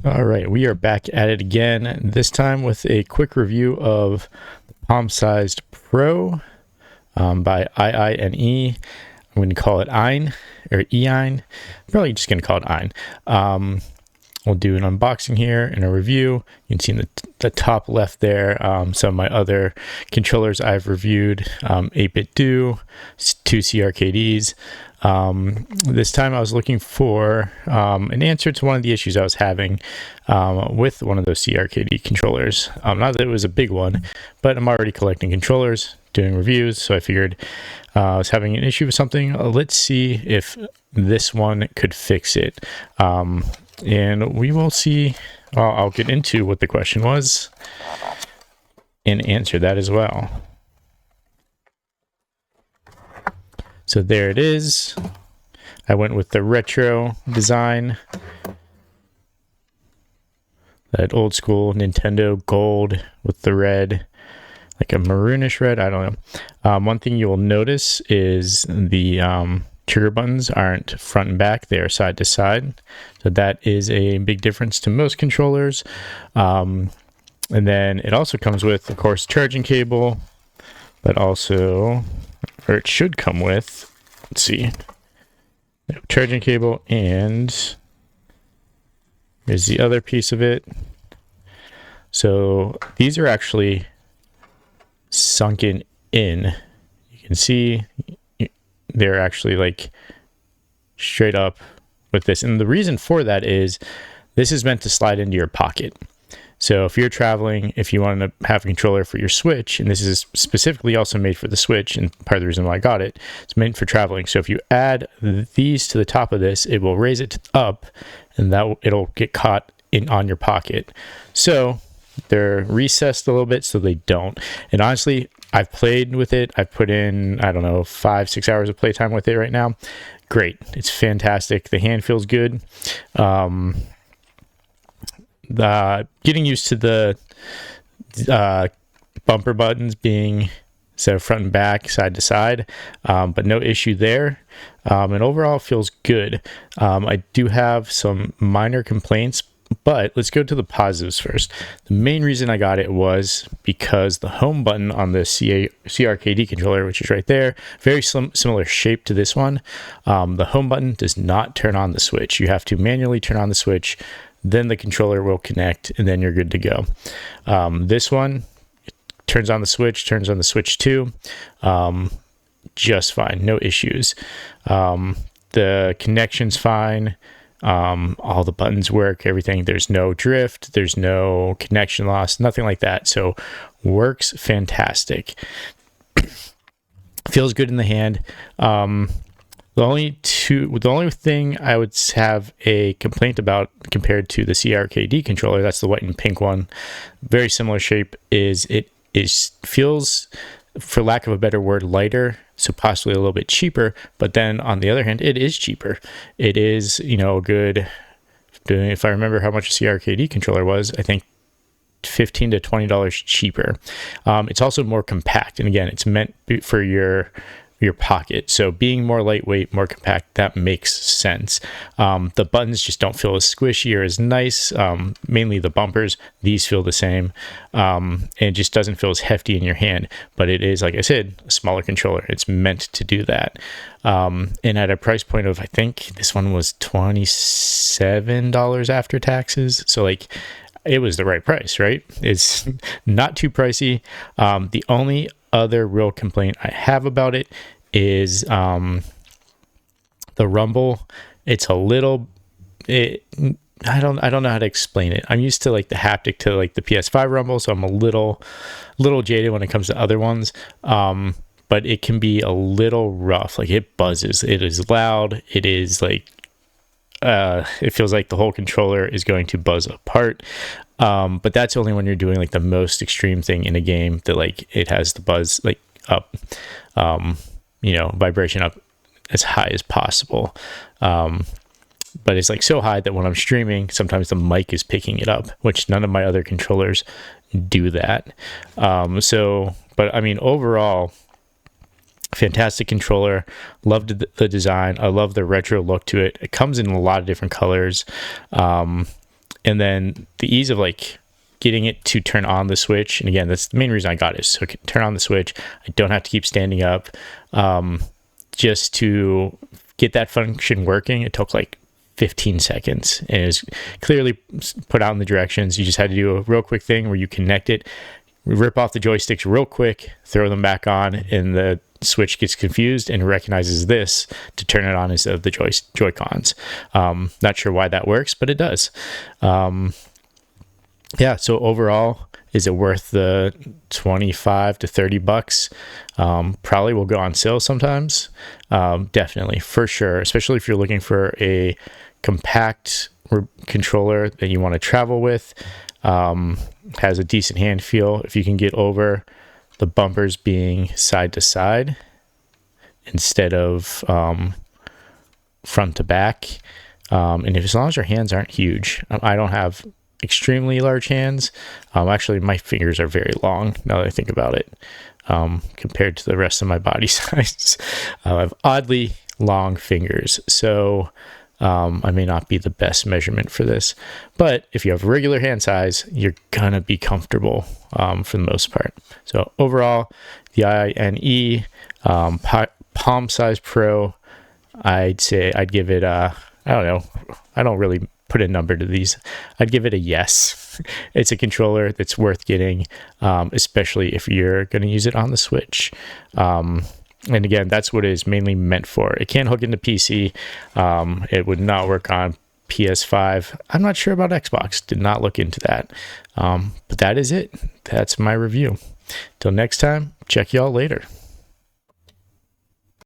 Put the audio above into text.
All right, we are back at it again, this time with a quick review of the Palm-Sized Pro by IINE. I'm going to call it IINE, or EINE. Probably just going to call it IINE. We'll do an unboxing here and a review. You can see in the top left there some of my other controllers I've reviewed. 8-Bit Do, 2 CRKDs. This time I was looking for an answer to one of the issues I was having with one of those CRKD controllers. Not that it was a big one, but I'm already collecting controllers, doing reviews, so I figured I was having an issue with something. Let's see if this one could fix it. And we will see. I'll get into what the question was and answer that as well. So there it is. I went with the retro design, that old school Nintendo gold with the red, like a maroonish red. I don't know. One thing you will notice is the trigger buttons aren't front and back, they are side to side. So that is a big difference to most controllers. And then it also comes with, of course, charging cable, but also, or it should come with, let's see, charging cable, and here's the other piece of it. So these are actually sunken in. You can see they're actually like straight up with this, and the reason for that is this is meant to slide into your pocket. So if you're traveling, if you want to have a controller for your Switch, and this is specifically also made for the Switch, and part of the reason why I got it, it's meant for traveling. So if you add these to the top of this, it will raise it up, and that it'll get caught in on your pocket. So they're recessed a little bit so they don't. And honestly, I've played with it. I've put in, I don't know, 5-6 hours of playtime with it right now. Great. It's fantastic. The hand feels good. Getting used to the bumper buttons being so front and back, side to side, but no issue there. And overall feels good. I do have some minor complaints, but let's go to the positives first. The main reason I got it was because the home button on the CRKD controller, which is right there, very similar shape to this one. The home button does not turn on the Switch. You have to manually turn on the Switch, then the controller will connect, and then you're good to go. This one turns on the Switch 2, just fine, no issues. The connection's fine. All the buttons work, everything. There's no drift, there's no connection loss, nothing like that. So works fantastic. Feels good in the hand. The only thing I would have a complaint about compared to the CRKD controller, that's the white and pink one, very similar shape, is it feels, for lack of a better word, lighter, so possibly a little bit cheaper. But then on the other hand, it is cheaper. It is, a good, if I remember how much a CRKD controller was, I think $15 to $20 cheaper. It's also more compact, and again, it's meant for your pocket. So being more lightweight, more compact, that makes sense. The buttons just don't feel as squishy or as nice. Mainly the bumpers, these feel the same. And it just doesn't feel as hefty in your hand, but it is, like I said, a smaller controller. It's meant to do that. And at a price point of, I think this one was $27 after taxes. So like, it was the right price, right? It's not too pricey. The only other real complaint I have about it is the rumble. It's a little, I don't know how to explain it. I'm used to like the haptic to like the PS5 rumble, so I'm a little jaded when it comes to other ones. But it can be a little rough. Like it buzzes. It is loud. It is like it feels like the whole controller is going to buzz apart. But that's only when you're doing like the most extreme thing in a game that like it has the buzz like up, vibration up as high as possible. But it's like so high that when I'm streaming, sometimes the mic is picking it up, which none of my other controllers do that. But I mean, overall, fantastic controller. Loved the design. I love the retro look to it. It comes in a lot of different colors. And then the ease of like getting it to turn on the switch. And again, that's the main reason I got it, so I can turn on the switch. I don't have to keep standing up. Just to get that function working, it took like 15 seconds, and it was clearly put out in the directions. You just had to do a real quick thing where you connect it, rip off the joysticks real quick, throw them back on, and the switch gets confused and recognizes this to turn it on instead of the Joy-Cons. Not sure why that works, but it does. Yeah, so overall, is it worth the 25 to 30 bucks? Probably will go on sale sometimes. Definitely, for sure, especially if you're looking for a compact controller that you want to travel with. Has a decent hand feel. If you can get over the bumpers being side to side instead of front to back, and as long as your hands aren't huge, I don't have extremely large hands. Actually, my fingers are very long now that I think about it, compared to the rest of my body size. I have oddly long fingers, so I may not be the best measurement for this, but if you have regular hand size, you're gonna be comfortable for the most part. So overall, the IINE Palm Size Pro, I'd say I'd give it I don't know, I don't really put a number to these. I'd give it a yes. It's a controller that's worth getting, especially if you're going to use it on the Switch. And again, that's what it is mainly meant for. It can't hook into PC. It would not work on PS5. I'm not sure about Xbox. Did not look into that. But that is it. That's my review. Till next time, check y'all later.